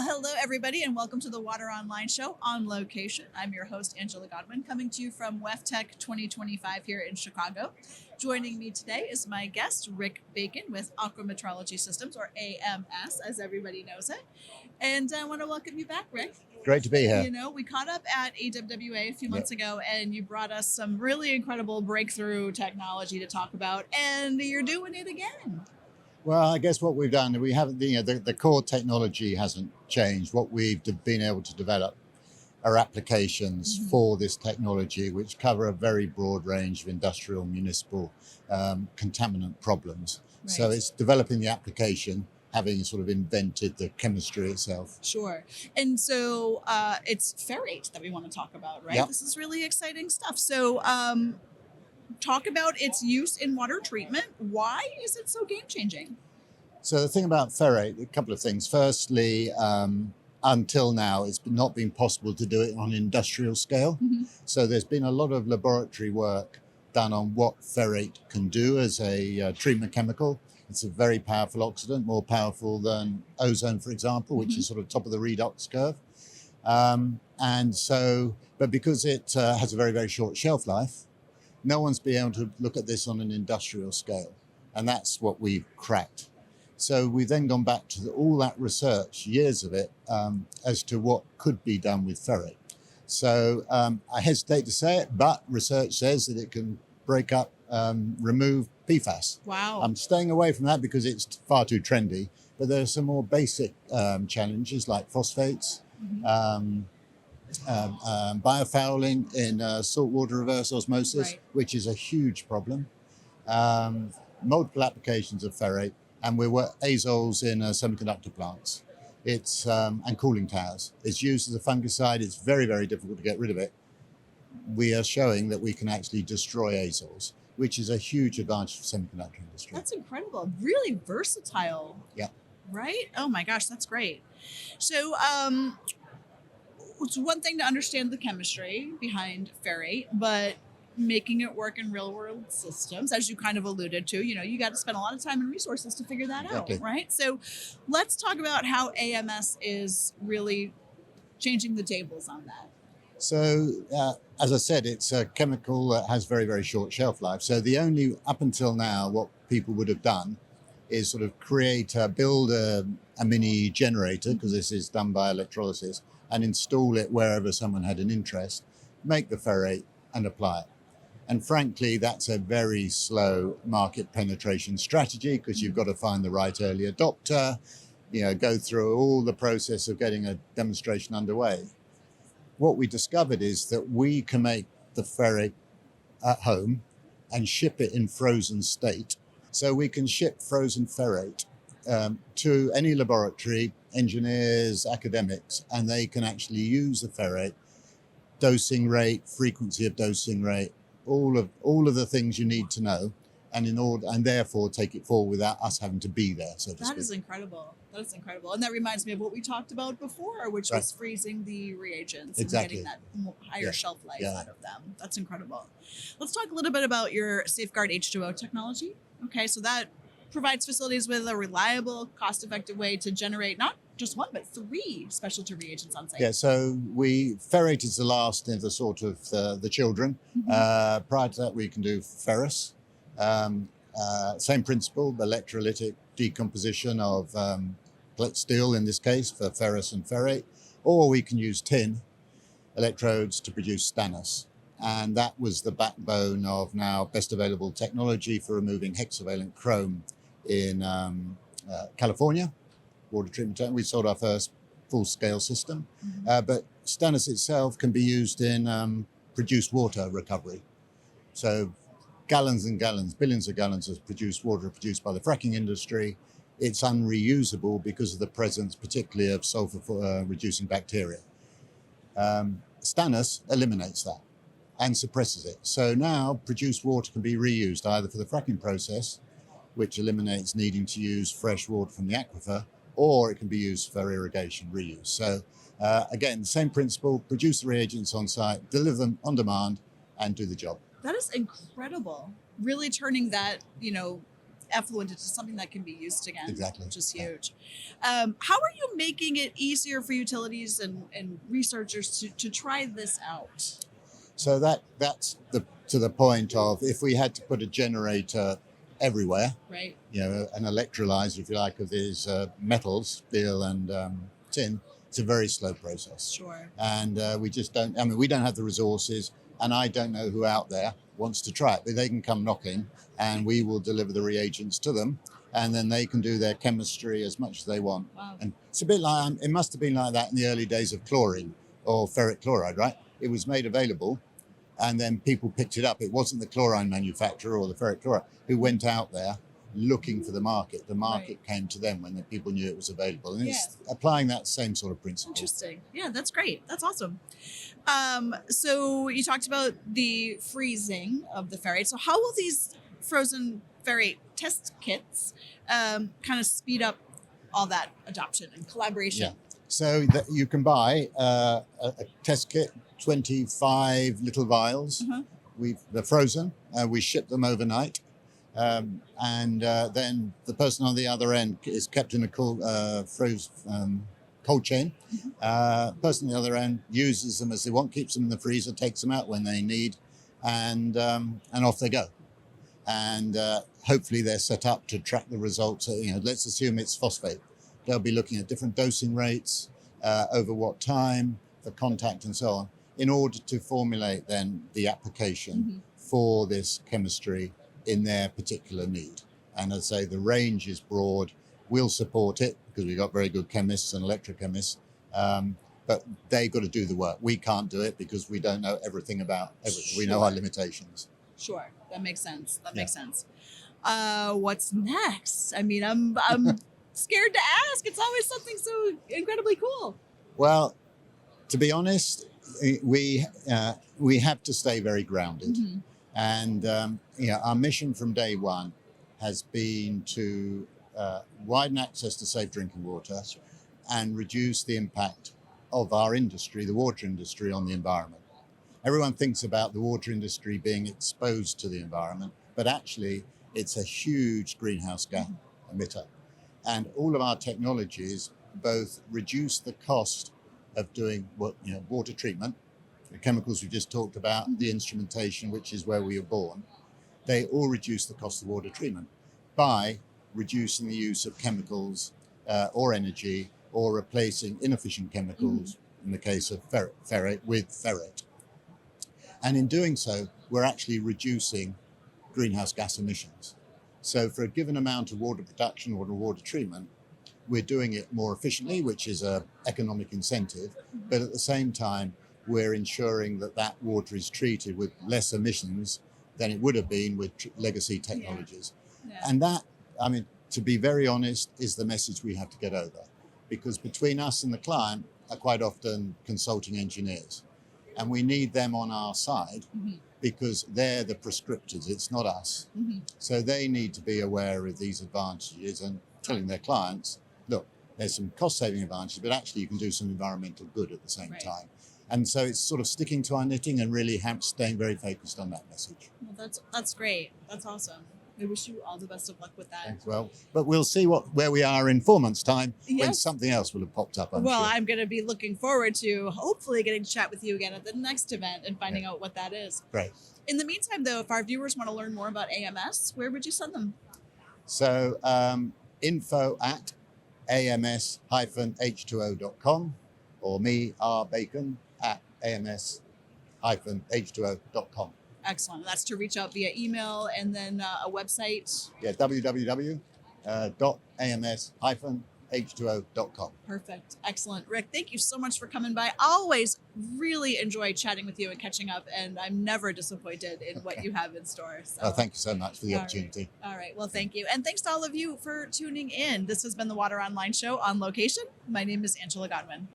Well, hello, everybody, and welcome to the Water Online Show on location. I'm your host, Angela Godwin, coming to you from WEFTEC 2025 here in Chicago. Joining me today is my guest, Rick Bacon with Aqua Metrology Systems, or AMS, as everybody knows it. And I want to welcome you back, Rick. Great to be here. You know, we caught up at AWWA a few months ago, and you brought us some really incredible breakthrough technology to talk about, and you're doing it again. Well, I guess what we've done, we haven't, the core technology hasn't changed. What we've been able to develop are applications for this technology, which cover a very broad range of industrial, municipal contaminant problems. Right. So it's developing the application, having sort of invented the chemistry itself. Sure. And so it's Ferrate that we want to talk about, right? Yep. This is really exciting stuff. So talk about its use in water treatment. Why is it so game-changing? So the thing about Ferrate, a couple of things. Firstly, until now, it's not been possible to do it on an industrial scale. So there's been a lot of laboratory work done on what Ferrate can do as a treatment chemical. It's a very powerful oxidant, more powerful than ozone, for example, which is sort of top of the redox curve. But because it has a very, very short shelf life, no one's been able to look at this on an industrial scale. And that's what we've cracked. So we've then gone back to all that research, years of it, as to what could be done with Ferrate. So I hesitate to say it, but research says that it can break up, remove PFAS. Wow. I'm staying away from that because it's far too trendy, but there are some more basic challenges like phosphates, biofouling in saltwater reverse osmosis, Right. which is a huge problem. Multiple applications of Ferrate, and we're azoles in semiconductor plants. It's and cooling towers. It's used as a fungicide. It's very, very difficult to get rid of it. We are showing that we can actually destroy azoles, which is a huge advantage for the semiconductor industry. That's incredible. Really versatile. Yeah. Right? Oh my gosh, that's great. So it's one thing to understand the chemistry behind Ferrate, but making it work in real world systems, as you kind of alluded to, you got to spend a lot of time and resources to figure that Exactly. out, right? So let's talk about how AMS is really changing the tables on that. So, as I said, it's a chemical that has very, very short shelf life. So up until now, what people would have done is sort of build a mini generator, because this is done by electrolysis, and install it wherever someone had an interest, make the Ferrate and apply it. And frankly, that's a very slow market penetration strategy, because you've got to find the right early adopter, go through all the process of getting a demonstration underway. What we discovered is that we can make the Ferrate at home and ship it in frozen state. So we can ship frozen Ferrate to any laboratory, engineers, academics, and they can actually use the Ferrate, dosing rate, frequency of dosing rate, all of the things you need to know, and therefore take it forward without us having to be there, so to speak. That is incredible. That is incredible. And that reminds me of what we talked about before, which was freezing the reagents Exactly. and getting that higher shelf life Yeah. out of them. That's incredible. Let's talk a little bit about your SafeGuard H2O technology. Okay, so that provides facilities with a reliable, cost-effective way to generate not just one, but 3 specialty reagents on site. Yeah, so Ferrate is the last of the sort of the children. Prior to that, we can do ferrous. Same principle, electrolytic decomposition of steel in this case for ferrous and ferrate, or we can use tin electrodes to produce stannous. And that was the backbone of now best available technology for removing hexavalent chrome in California, water treatment. We sold our first full-scale system. But stannous itself can be used in produced water recovery. So gallons and gallons, billions of gallons of produced water produced by the fracking industry. It's unreusable because of the presence, particularly of sulfur-reducing bacteria. Stannous eliminates that and suppresses it. So now produced water can be reused either for the fracking process, which eliminates needing to use fresh water from the aquifer, or it can be used for irrigation reuse. So again, same principle, produce the reagents on site, deliver them on demand, and do the job. That is incredible. Really turning that, effluent into something that can be used again. Exactly. Which is huge. How are you making it easier for utilities and researchers to try this out? So that's to the point of, if we had to put a generator everywhere, Right. an electrolyzer, if you like, of these metals, steel and tin, it's a very slow process. Sure. And we just don't, we don't have the resources, and I don't know who out there wants to try it, but they can come knocking and we will deliver the reagents to them, and then they can do their chemistry as much as they want. Wow. And it's a bit like, it must have been like that in the early days of chlorine or ferric chloride, right? It was made available and then people picked it up. It wasn't the chlorine manufacturer or the ferric chloride who went out there looking for the market. The market came to them when the people knew it was available. And it's applying that same sort of principle. Interesting. Yeah, that's great. That's awesome. So you talked about the freezing of the ferrate. So how will these frozen ferrate test kits kind of speed up all that adoption and collaboration? Yeah. So that you can buy a test kit, 25 little vials. They're frozen. We ship them overnight. And then the person on the other end is kept in a cold chain. Person on the other end uses them as they want, keeps them in the freezer, takes them out when they need, and off they go. And hopefully they're set up to track the results. Let's assume it's phosphate. They'll be looking at different dosing rates, over what time, the contact and so on, in order to formulate then the application for this chemistry in their particular need. And as I say, the range is broad. We'll support it because we've got very good chemists and electrochemists, but they've got to do the work. We can't do it because we don't know everything about everything. Sure. We know our limitations. Sure, that makes sense. That makes sense. What's next? I'm scared to ask. It's always something so incredibly cool. Well, to be honest, we have to stay very grounded. And our mission from day one has been to widen access to safe drinking water and reduce the impact of our industry, the water industry, on the environment. Everyone thinks about the water industry being exposed to the environment, but actually it's a huge greenhouse gas emitter. And all of our technologies both reduce the cost of doing water treatment, the chemicals we just talked about, the instrumentation, which is where we were born. They all reduce the cost of water treatment by reducing the use of chemicals or energy, or replacing inefficient chemicals, in the case of ferrate, with ferrate. And in doing so, we're actually reducing greenhouse gas emissions. So for a given amount of water production or water treatment, we're doing it more efficiently, which is an economic incentive, but at the same time, we're ensuring that that water is treated with less emissions than it would have been with legacy technologies. And that, to be very honest, is the message we have to get over, because between us and the client are quite often consulting engineers, and we need them on our side because they're the prescriptors, it's not us. So they need to be aware of these advantages and telling their clients, look, there's some cost-saving advantages, but actually you can do some environmental good at the same time. And so it's sort of sticking to our knitting and really staying very focused on that message. Well, that's great. That's awesome. I wish you all the best of luck with that. Thanks. Well, but we'll see where we are in 4 months' time when something else will have popped up. I'm sure. I'm going to be looking forward to hopefully getting to chat with you again at the next event and finding out what that is. Great. In the meantime, though, if our viewers want to learn more about AMS, where would you send them? So info@ams-h2o.com or me, R. Bacon, at ams-h2o.com. Excellent. That's to reach out via email and then a website. Yeah, www.ams-h2o.com. Perfect. Excellent. Rick, thank you so much for coming by. Always really enjoy chatting with you and catching up, and I'm never disappointed in what you have in store. So. Thank you so much for the opportunity. All right. Well, thank you. And thanks to all of you for tuning in. This has been the Water Online Show on location. My name is Angela Godwin.